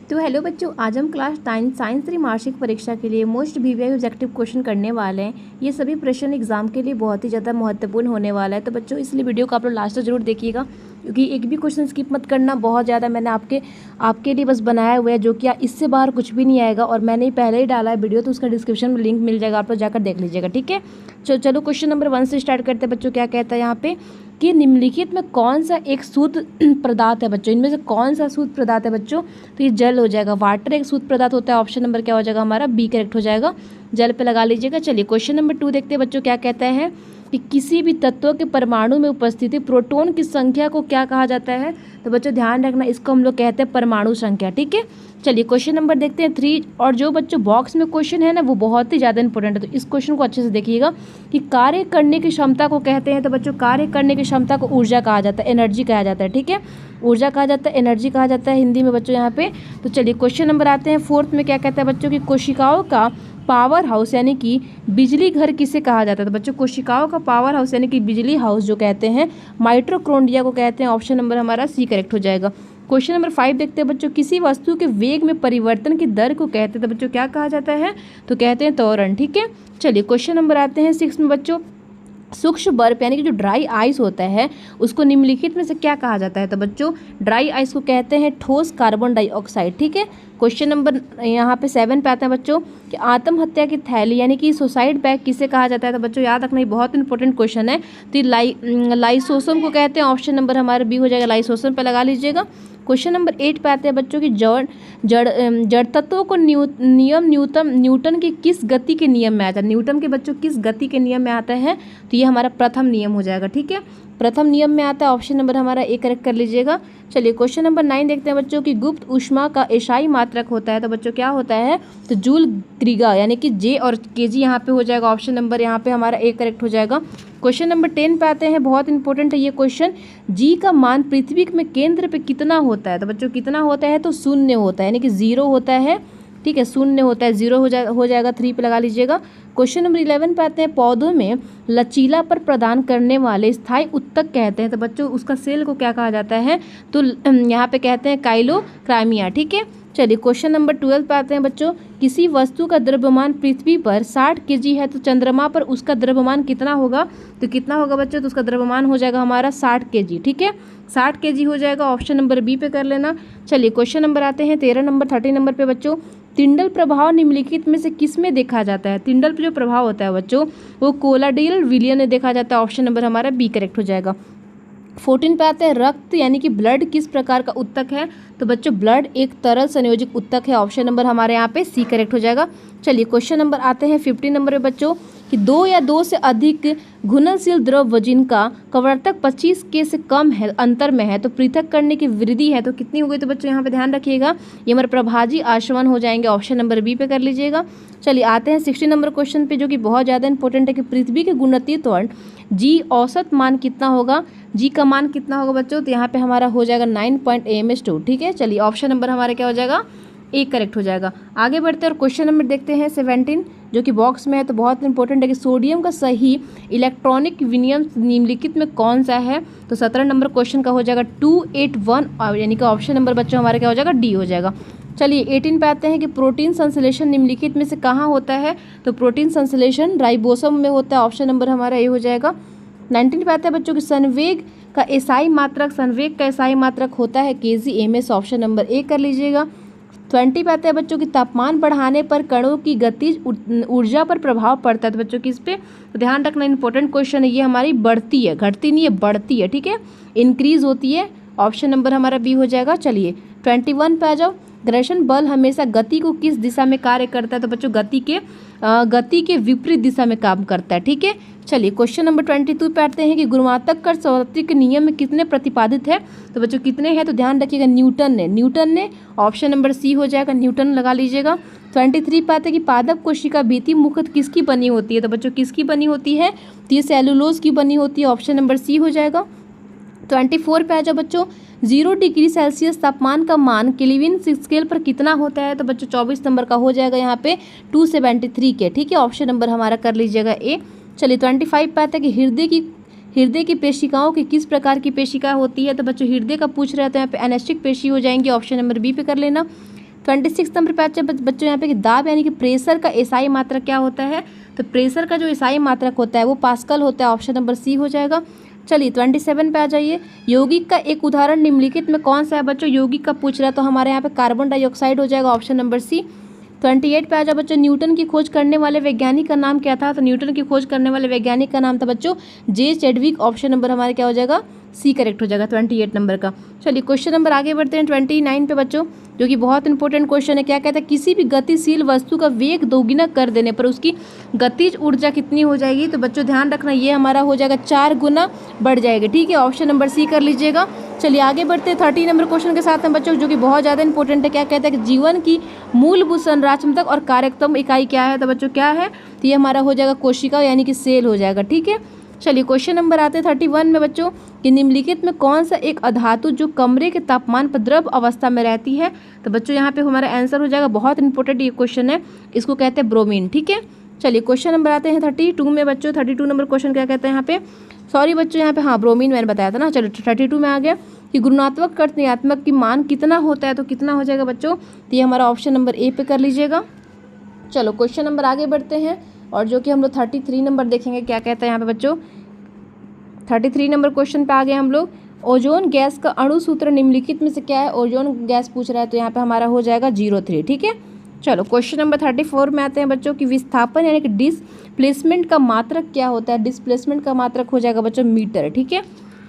तो हेलो बच्चों, आज हम क्लास 9 साइंस त्रिमासिक परीक्षा के लिए मोस्ट वीवीआई ऑब्जेक्टिव क्वेश्चन करने वाले हैं। ये सभी प्रश्न एग्जाम के लिए बहुत ही ज़्यादा महत्वपूर्ण होने वाला है। तो बच्चों इसलिए वीडियो को आप लोग लास्ट तक जरूर देखिएगा, क्योंकि एक भी क्वेश्चन स्किप मत करना। बहुत ज़्यादा मैंने आपके लिए बस बनाया हुआ है, जो कि इससे बाहर कुछ भी नहीं आएगा। और मैंने पहले ही डाला है वीडियो, तो उसका डिस्क्रिप्शन में लिंक मिल जाएगा, आप लोग जाकर देख लीजिएगा। ठीक है, चलो क्वेश्चन नंबर 1 से स्टार्ट करते हैं बच्चों। क्या कहता है यहाँ पे कि निम्नलिखित में कौन सा एक शुद्ध पदार्थ है बच्चों, इनमें से कौन सा शुद्ध पदार्थ है बच्चों? तो ये जल हो जाएगा। वाटर एक शुद्ध पदार्थ होता है। ऑप्शन नंबर क्या हो जाएगा हमारा? बी करेक्ट हो जाएगा। जल पे लगा लीजिएगा। चलिए क्वेश्चन नंबर 2 देखते हैं बच्चों। क्या कहता है कि किसी भी तत्व के परमाणु में उपस्थित प्रोटॉन की संख्या को क्या कहा जाता है? तो बच्चों ध्यान रखना, इसको हम लोग कहते हैं परमाणु संख्या। ठीक है, चलिए क्वेश्चन नंबर देखते हैं 3। और जो बच्चों बॉक्स में क्वेश्चन है ना, वो बहुत ही ज़्यादा इंपॉर्टेंट है, तो इस क्वेश्चन को अच्छे से देखिएगा कि कार्य करने की क्षमता को कहते हैं। तो बच्चों कार्य करने की क्षमता को ऊर्जा कहा जाता है, एनर्जी कहा जाता है। ठीक है, ऊर्जा कहा जाता है, एनर्जी कहा जाता है हिंदी में बच्चों यहाँ पे। तो चलिए क्वेश्चन नंबर आते हैं 4 में। क्या कहता है बच्चों की कोशिकाओं का पावर हाउस यानी कि बिजली घर किसे कहा जाता है? तो बच्चों कोशिकाओं का पावर हाउस यानी कि बिजली हाउस जो कहते हैं, माइटोकॉन्ड्रिया को कहते हैं। ऑप्शन नंबर हमारा सी करेक्ट हो जाएगा। क्वेश्चन नंबर 5 देखते हैं बच्चों। किसी वस्तु के वेग में परिवर्तन की दर को कहते हैं, तो बच्चों क्या कहा जाता है? तो कहते हैं त्वरण। ठीक है, चलिए क्वेश्चन नंबर आते हैं 6 में बच्चों। सूक्ष्म बर्फ यानी कि जो ड्राई आइस होता है, उसको निम्नलिखित में से क्या कहा जाता है? तो बच्चों ड्राई आइस को कहते हैं ठोस कार्बन डाइऑक्साइड। ठीक है, क्वेश्चन नंबर यहाँ पे 7 पे आता है बच्चों कि आत्महत्या की थैली यानी कि सुसाइड बैग किसे कहा जाता है? तो बच्चों याद रखना, ये बहुत इंपॉर्टेंट क्वेश्चन है। तो लाइसोसोम को कहते हैं। ऑप्शन नंबर हमारा बी हो जाएगा, लाइसोसोम पे लगा लीजिएगा। क्वेश्चन नंबर 8 पे आते हैं बच्चों की जड़ तत्वों को न्यूटन की किस गति के नियम में आता है? न्यूटन के बच्चों किस गति के नियम में आता है? तो ये हमारा प्रथम नियम हो जाएगा। ठीक है, प्रथम नियम में आता है। ऑप्शन नंबर हमारा ए करेक्ट कर लीजिएगा। चलिए क्वेश्चन नंबर 9 देखते हैं बच्चों की गुप्त ऊष्मा का एसआई मात्रक होता है। तो बच्चों क्या होता है? तो जूल ग्रीगा यानी कि जे और केजी यहाँ पे हो जाएगा। ऑप्शन नंबर यहाँ पे हमारा ए करेक्ट हो जाएगा। क्वेश्चन नंबर 10 पे आते हैं, बहुत इंपॉर्टेंट है ये क्वेश्चन। जी का मान पृथ्वी में केंद्र पे कितना होता है? तो बच्चों कितना होता है? तो 0 होता है, यानी कि 0 होता है। ठीक है, 0 होता है, 0 हो जाएगा। 3 पे लगा लीजिएगा। क्वेश्चन नंबर 11 पे आते हैं, पौधों में लचीला पर प्रदान करने वाले स्थायी उत्तक कहते हैं। तो बच्चों उसका सेल को क्या कहा जाता है? तो यहाँ पे कहते हैं काइलोक्राइमिया। ठीक है, चलिए क्वेश्चन नंबर 12 पे आते हैं बच्चों। किसी वस्तु का द्रव्यमान पृथ्वी पर 60 kg है, तो चंद्रमा पर उसका द्रव्यमान कितना होगा? तो कितना होगा बच्चों? तो उसका द्रव्यमान हो जाएगा हमारा 60 kg। ठीक है, 60 kg हो जाएगा। ऑप्शन नंबर बी पे कर लेना। चलिए क्वेश्चन नंबर आते हैं 13 नंबर पे बच्चों। तिंडल प्रभाव निम्नलिखित में से किस में देखा जाता है? तिंडल पे जो प्रभाव होता है बच्चों, वो कोलाडियल विलियन में देखा जाता है। ऑप्शन नंबर हमारा बी करेक्ट हो जाएगा। 14 पे आते हैं, रक्त यानी कि ब्लड किस प्रकार का उत्तक है? तो बच्चों ब्लड एक तरल संयोजक उत्तक है। ऑप्शन नंबर हमारे यहाँ पे सी करेक्ट हो जाएगा। चलिए क्वेश्चन नंबर आते हैं 15 नंबर पे बच्चों कि 2 या 2 से अधिक घुलनशील द्रव जिनका कवर्तक 25 के से कम है अंतर में है, तो पृथक करने की वृद्धि है, तो कितनी हो गई? तो बच्चों यहाँ पे ध्यान रखिएगा, ये हमारे प्रभाजी आसवन हो जाएंगे। ऑप्शन नंबर बी पे कर लीजिएगा। चलिए आते हैं 16 नंबर क्वेश्चन पे, जो कि बहुत ज़्यादा इंपॉर्टेंट है कि पृथ्वी के गुणोत्तीय त्वरण जी औसत मान कितना होगा? जी का मान कितना होगा बच्चों? तो यहाँ पे हमारा हो जाएगा 9 AMS2। ठीक है, चलिए ऑप्शन नंबर हमारा क्या हो जाएगा? ए करेक्ट हो जाएगा। आगे बढ़ते हैं और क्वेश्चन नंबर देखते हैं 17, जो कि बॉक्स में है। तो बहुत इंपॉर्टेंट है कि सोडियम का सही इलेक्ट्रॉनिक विनिमय निम्नलिखित में कौन सा है? तो 17 नंबर क्वेश्चन का हो जाएगा 281, यानी कि ऑप्शन नंबर बच्चों हमारा क्या हो जाएगा? डी हो जाएगा। चलिए 18 पे आते हैं कि प्रोटीन संश्लेषण निम्नलिखित में से कहाँ होता है? तो प्रोटीन संश्लेषण राइबोसोम में होता है। ऑप्शन नंबर हमारा ए हो जाएगा। 19 पे आते हैं बच्चों की संवेग का एसआई मात्रक होता है kgms। ऑप्शन नंबर ए कर लीजिएगा। 20 पे आते हैं बच्चों की तापमान बढ़ाने पर कणों की गतिज ऊर्जा पर प्रभाव पड़ता है। तो बच्चों किस पे? तो ध्यान रखना, इंपॉर्टेंट क्वेश्चन है ये, हमारी बढ़ती है, घटती नहीं है, बढ़ती है। ठीक है, इंक्रीज होती है। ऑप्शन नंबर हमारा बी हो जाएगा। चलिए 21 पे आ जाओ। घर्षण बल हमेशा गति को किस दिशा में कार्य करता है? तो बच्चों गति के विपरीत दिशा में काम करता है। ठीक है, चलिए क्वेश्चन नंबर 22 पे आते हैं कि गुरुत्वाकर्षण के सर्वत्रिक नियम में कितने प्रतिपादित है? तो बच्चों कितने हैं? तो ध्यान रखिएगा, न्यूटन ने। ऑप्शन नंबर सी हो जाएगा, न्यूटन लगा लीजिएगा। 23 पे आते हैं कि पादप कोशिका भित्ति मुख्यतः किसकी बनी होती है? तो बच्चों किसकी बनी होती है? तो ये सेलुलोज की बनी होती है। ऑप्शन नंबर सी हो जाएगा। 24 पे आ जाओ बच्चों। 0 डिग्री सेल्सियस तापमान का मान केल्विन स्केल पर कितना होता है? तो बच्चों 24 नंबर का हो जाएगा यहाँ पे 273 के। ठीक है, ऑप्शन नंबर हमारा कर लीजिएगा ए। चलिए 25 पे आता है कि हृदय की पेशिकाओं की किस प्रकार की पेशिका होती है? तो बच्चों हृदय का पूछ रहे हैं, तो यहाँ पे एनेस्टिक पेशी हो जाएंगी। ऑप्शन नंबर बी पे कर लेना। 26 नंबर पे अच्छा बच्चों यहाँ पे कि दाब यानी कि प्रेशर का एसआई मात्रक क्या होता है, तो प्रेशर का जो एसआई मात्रक होता है वो पास्कल होता है, ऑप्शन नंबर सी हो जाएगा। चलिए 27 पे आ जाइए। यौगिक का एक उदाहरण निम्नलिखित में कौन सा है बच्चों, यौगिक का पूछ रहा है तो हमारे यहाँ पे कार्बन डाइऑक्साइड हो जाएगा, ऑप्शन नंबर सी। 28 पे आ जाओ बच्चों, न्यूटन की खोज करने वाले वैज्ञानिक का नाम क्या था, तो न्यूटन की खोज करने वाले वैज्ञानिक का नाम था बच्चों जे चैडविक, ऑप्शन नंबर हमारे क्या हो जाएगा, सी करेक्ट हो जाएगा 28 नंबर का। चलिए क्वेश्चन नंबर आगे बढ़ते हैं 29 पे बच्चों, जो कि बहुत इंपॉर्टेंट क्वेश्चन है। क्या कहता है, किसी भी गतिशील वस्तु का वेग दोगुना कर देने पर उसकी गतिज ऊर्जा कितनी हो जाएगी, तो बच्चों ध्यान रखना ये हमारा हो जाएगा 4 गुना बढ़ जाएगा, ठीक है, ऑप्शन नंबर सी कर लीजिएगा। चलिए आगे बढ़ते हैं 30 नंबर क्वेश्चन के साथ में बच्चों, जो कि बहुत ज़्यादा इंपॉर्टेंट है। क्या कहता है कि जीवन की मूलभूत संरचनात्मक और कार्यात्मक इकाई क्या है, तो बच्चों क्या है, तो ये हमारा हो जाएगा कोशिका यानी कि सेल हो जाएगा, ठीक है। चलिए क्वेश्चन नंबर आते हैं 31 में बच्चों, कि निम्नलिखित में कौन सा एक अधातु जो कमरे के तापमान पर द्रव अवस्था में रहती है, तो बच्चों यहाँ पे हमारा आंसर हो जाएगा, बहुत इंपॉर्टेंट ये क्वेश्चन है, इसको कहते हैं ब्रोमीन, ठीक है। चलिए क्वेश्चन नंबर आते हैं 32 में बच्चों, 32 नंबर क्वेश्चन क्या कहते हैं यहाँ पे, सॉरी बच्चों यहाँ पे हाँ ब्रोमीन मैंने बताया था ना। चलो 32 में आ गया कि गुणात्मक कर्त ऋणात्मक की मान कितना होता है, तो कितना हो जाएगा बच्चों, तो ये हमारा ऑप्शन नंबर ए पे कर लीजिएगा। चलो क्वेश्चन नंबर आगे बढ़ते हैं, और जो कि हम लोग 33 नंबर देखेंगे क्या कहता है यहाँ पे बच्चों। 33 नंबर क्वेश्चन पे आ गए हम लोग, ओजोन गैस का अणु सूत्र निम्नलिखित में से क्या है, ओजोन गैस पूछ रहा है तो यहाँ पे हमारा हो जाएगा 03, ठीक है। चलो क्वेश्चन नंबर 34 में आते हैं बच्चों, की विस्थापन यानी कि डिस्प्लेसमेंट का मात्रक क्या होता है, डिस्प्लेसमेंट का मात्रक हो जाएगा बच्चों मीटर, ठीक है।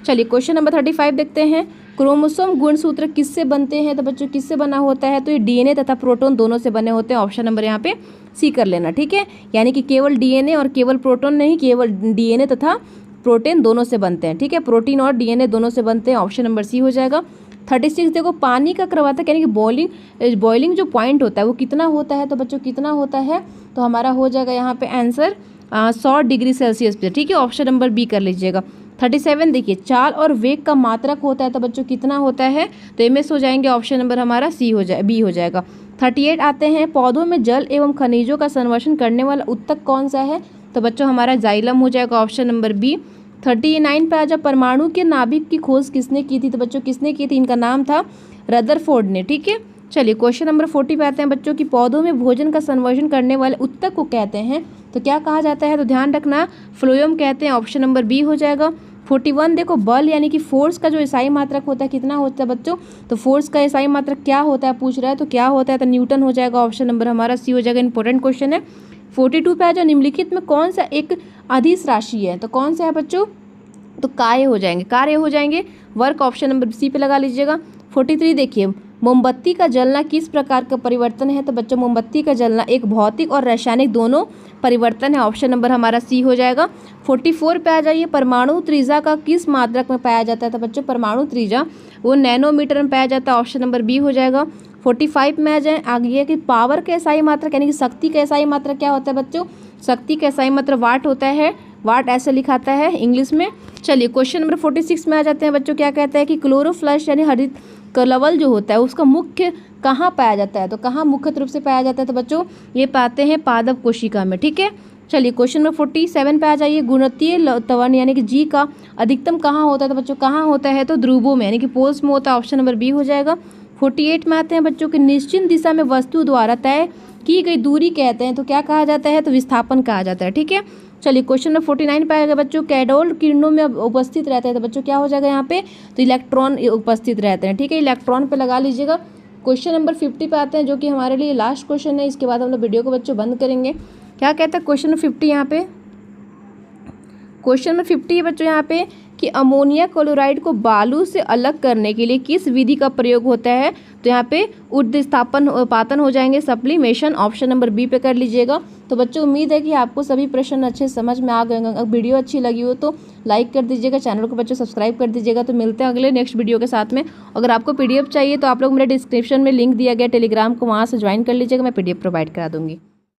चलिए क्वेश्चन नंबर 35 देखते हैं, क्रोमोसोम गुणसूत्र किससे बनते हैं, तो बच्चों किससे बना होता है, तो ये डीएनए तथा प्रोटॉन दोनों से बने होते हैं, ऑप्शन नंबर यहाँ पे सी कर लेना, ठीक है। यानी कि केवल डीएनए और केवल प्रोटॉन नहीं, केवल डीएनए तथा प्रोटीन दोनों से बनते हैं, ठीक है, प्रोटीन और डीएनए दोनों से बनते हैं, ऑप्शन नंबर सी हो जाएगा। 36 देखो, पानी का क्रवातक यानी कि बॉइलिंग जो पॉइंट होता है वो कितना होता है, तो बच्चों कितना होता है, तो हमारा हो जाएगा यहाँ पे आंसर 100 डिग्री सेल्सियस पे, ठीक है, ऑप्शन नंबर बी कर लीजिएगा। 37 देखिए, चाल और वेग का मात्रक होता है, तो बच्चों कितना होता है, तो एमएस हो जाएंगे, ऑप्शन नंबर हमारा सी हो जाए, बी हो जाएगा। 38 आते हैं, पौधों में जल एवं खनिजों का संवर्षण करने वाला उत्तक कौन सा है, तो बच्चों हमारा जाइलम हो जाएगा, ऑप्शन नंबर बी। 39 पे आ जाओ, परमाणु के नाभिक की खोज किसने की थी, तो बच्चों किसने की थी, इनका नाम था रदरफोर्ड ने, ठीक है। चलिए क्वेश्चन नंबर 40 पे आते हैं बच्चों, की पौधों में भोजन का संवर्धन करने वाले उत्तक को कहते हैं, तो क्या कहा जाता है, तो ध्यान रखना फ्लोएम कहते हैं, ऑप्शन नंबर बी हो जाएगा। 41 देखो, बल यानी कि फोर्स का जो एसआई मात्रक होता है कितना होता है बच्चों, तो फोर्स का एसआई मात्रक क्या होता है पूछ रहा है, तो क्या होता है, तो न्यूटन हो जाएगा, ऑप्शन नंबर हमारा सी हो जाएगा, इंपॉर्टेंट क्वेश्चन है। 42 पे आ जाओ, निम्नलिखित में कौन सा एक अदिश राशि है, तो कौन सा है बच्चों, तो कार्य हो जाएंगे, कार्य हो जाएंगे, वर्क ऑप्शन नंबर सी पे लगा लीजिएगा। 43 देखिए, मोमबत्ती का जलना किस प्रकार का परिवर्तन है, तो बच्चों मोमबत्ती का जलना एक भौतिक और रासायनिक दोनों परिवर्तन है, ऑप्शन नंबर हमारा सी हो जाएगा। 44 पे आ जाइए, परमाणु त्रिज्या का किस मात्रक में पाया जाता है, तो बच्चों परमाणु त्रिज्या वो नैनोमीटर में पाया जाता है, ऑप्शन नंबर बी हो जाएगा। 45 में आ जाए आगे कि पावर का एसआई मात्रक यानी कि शक्ति का एसआई मात्रक क्या होता है बच्चों, शक्ति का एसआई मात्रक वाट होता है, वाट ऐसे लिखाता है इंग्लिश में। चलिए क्वेश्चन नंबर 46 में आ जाते हैं बच्चों, क्या कहता है कि क्लोरोफ्लश यानी हरित लवल जो होता है उसका मुख्य कहाँ पाया जाता है, तो कहाँ मुख्य रूप से पाया जाता है, तो बच्चों ये पाते हैं पादप कोशिका में, ठीक है। चलिए क्वेश्चन नंबर 47 पे आ जाइए, गुणितीय त्वरण यानी कि जी का अधिकतम कहाँ होता है, तो बच्चों कहाँ होता है, तो ध्रुवों में यानी कि पोल्स में होता है, ऑप्शन नंबर बी हो जाएगा। 48 में आते हैं बच्चों कि निश्चित दिशा में वस्तु द्वारा तय की गई दूरी कहते हैं, तो क्या कहा जाता है, तो विस्थापन कहा जाता है, ठीक है। चलिए क्वेश्चन नंबर 49 पे आएगा बच्चों, कैथोड किरणों में उपस्थित रहते हैं, तो बच्चों क्या हो जाएगा यहाँ पे, तो इलेक्ट्रॉन उपस्थित रहते हैं, ठीक है, इलेक्ट्रॉन पे लगा लीजिएगा। क्वेश्चन नंबर 50 पे आते हैं, जो कि हमारे लिए लास्ट क्वेश्चन है, इसके बाद हम लोग वीडियो को बच्चों बंद करेंगे। क्या कहता है क्वेश्चन नंबर 50 यहाँ पे, क्वेश्चन नंबर 50 है बच्चों यहाँ पे कि अमोनिया क्लोराइड को बालू से अलग करने के लिए किस विधि का प्रयोग होता है, तो यहाँ पे ऊर्ध्वस्थापन पातन हो जाएंगे, सप्लीमेशन, ऑप्शन नंबर बी पे कर लीजिएगा। तो बच्चों उम्मीद है कि आपको सभी प्रश्न अच्छे समझ में आ गए होंगे। अगर वीडियो अच्छी लगी हो तो लाइक कर दीजिएगा, चैनल को बच्चों सब्सक्राइब कर दीजिएगा। तो मिलते हैं अगले नेक्स्ट वीडियो के साथ में। अगर आपको पीडीएफ चाहिए तो आप लोग मेरे डिस्क्रिप्शन में लिंक दिया गया टेलीग्राम को, वहाँ से ज्वाइन कर लीजिएगा, मैं पीडीएफ प्रोवाइड करा दूँगी।